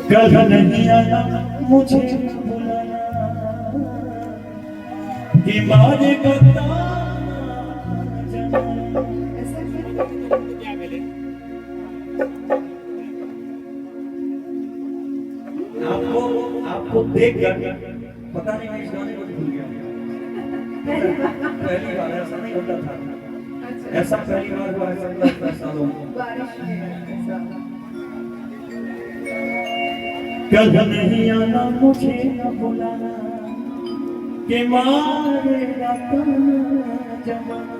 कल नहीं आना मुझे बुलाना कि मारे का आपको देखकर पता नहीं मैं इस गाने को भूल गया। पहली बार ऐसा नहीं होता था। ऐसा पहली बार हुआ है 70 सालों में। कल नहीं आना मुझे न बुलाना कि मारेगा जमाना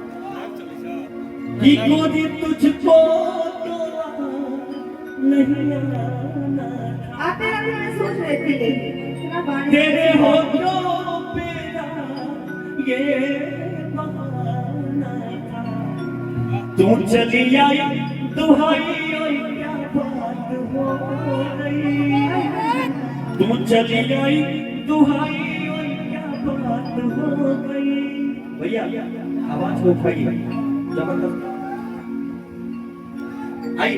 कि कोई तुझको तो नहीं आना। आप मैं सोच रहे थे तेरे होठों पे ये बहाना था। तू चली आई दुहाई क्या बात हो गई। तू चली आई दुहाई क्या बात हो गई। भैया आवाज को उठाइए जबरदस्त। आई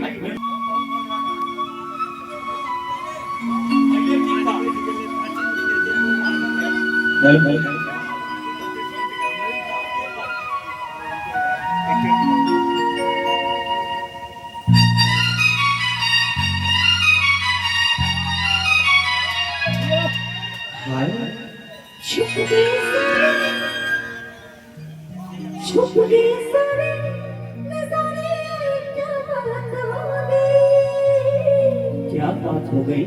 क्या बात हो गई।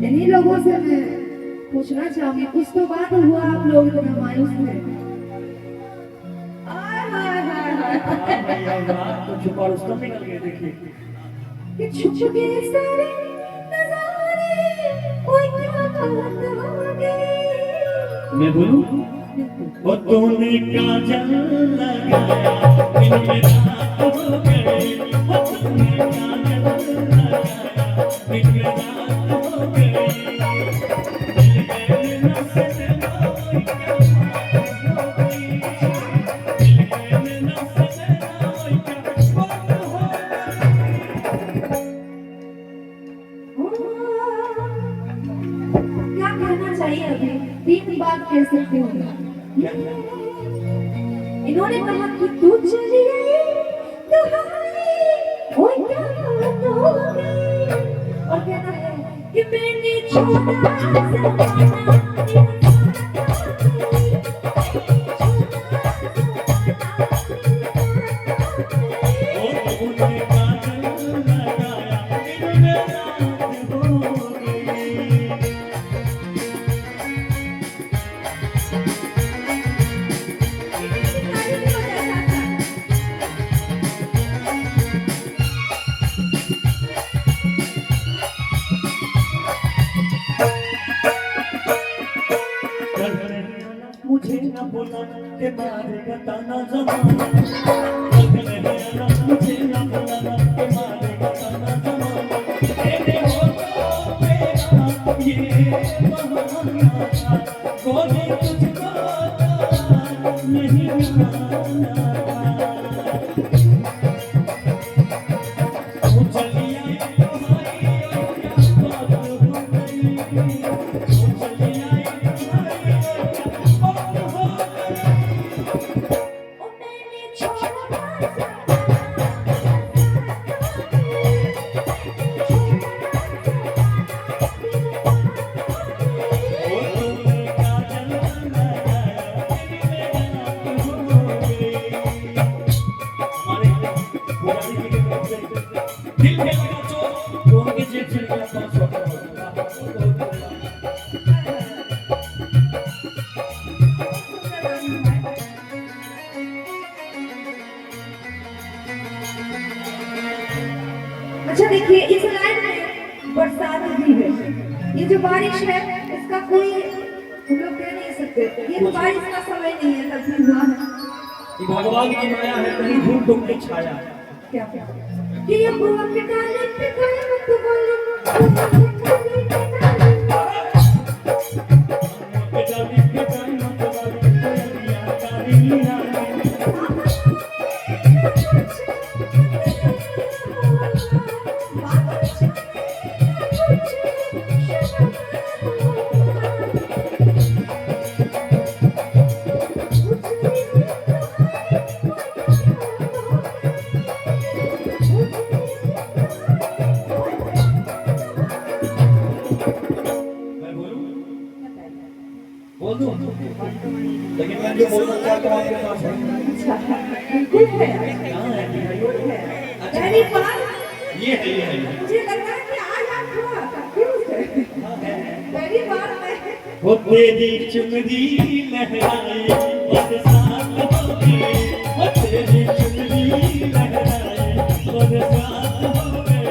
इन्हीं लोगों से मैं पूछना चाहूंगी कुछ तो बात हुआ आप लोग इतना मायूस थे। तो छुपा रुस्तम निकल गए। देखिए कि छुप गए सारे नजारे कोई क्या बात हो गई। मैं बोलूं वो तूने काजल लगाया इनमें रात हो गई। वो तूने काजल लगाया इनमें रात हो गई। क्या कहना चाहिए अभी 3 बात कह सकते हो। इन्होंने कहा कि तू चली गई ओए क्या बात हो गई। और कहना है कि मैंने छोड़ा मुझे न बुलाना के मारेगा ताना जमाना। मुझे न बुलाना के मारेगा ताना जमाना। तेरे होठों पे ये बहाना था। कोई तुझको नहीं आना। तू चली आई क्या बात हो गई। तू चली आई अच्छा देखिए इस लाइन में बरसात भी है। ये जो बारिश है इसका कोई हम लोग कह नहीं सकते। ये तो बारिश का समय नहीं है तब हुआ है। भगवान की माया है कहीं धूप धूप की छाया। क्या कि ये बुआ के डाले पे कोई मत बोले। जो बोलना चाहता हूँ आपके पास है। अच्छा गुड है, कहाँ है? गुड है। पहली बार ये है। मुझे लगा कि आज आप थोड़ा कंफ्यूज है। पहली बार मैं वो तेरी चुनरी लहराए बरसात हो गए, वो तेरी चुनरी लहराए बरसात हो गए।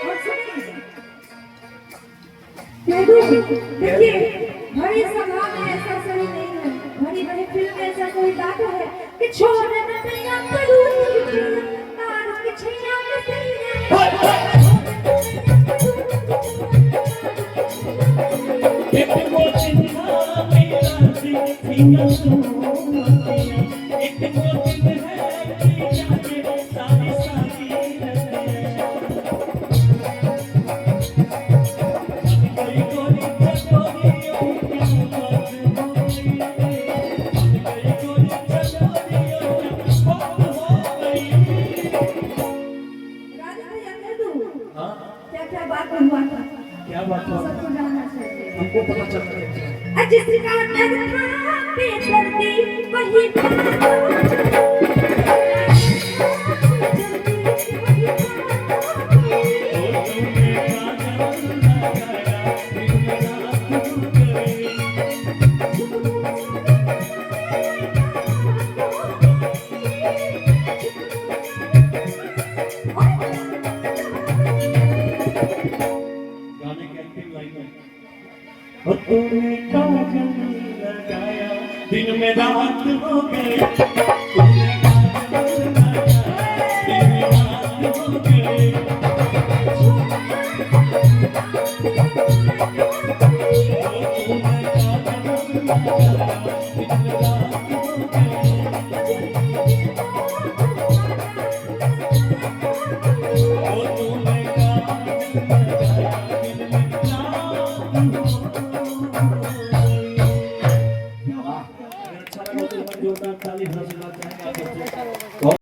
और सुनिए, देखिए बड़ी सभा में ऐसा सही नहीं है, बड़ी बड़ी फिल्म में ऐसा कोई बात है कि छोड़ न तेरा करूँ तारों की छैया में सही एक वो चिन्हा मेरा दिल सीना सुनिया, एक वो दिल है कि जाने सारी सारी रतिया। कोई गोरी चकोरी ओ क्या बात हो गई, कोई गोरी चकोरी ओ क्या बात हो गई। राजा भैया कह दूँ हाँ, क्या क्या बात हुआ था, क्या बात हुआ? सबको जानना चाहिए। हमको पता चलता है। जिसका डर था बेदर्दी वही गाने की अंतिम लाइन है, और तूने काजल लगाया दिन में रात हो गए, तूने काजल लगाया दिन में रात हो गए। ओ तूने काजल लगाया दिन में रात हो गए। ओ तूने काजल लगाया दिन में रात हो गए। अच्छा लगा तो जोरदार ताली बजा चाहेंगे आप सबसे।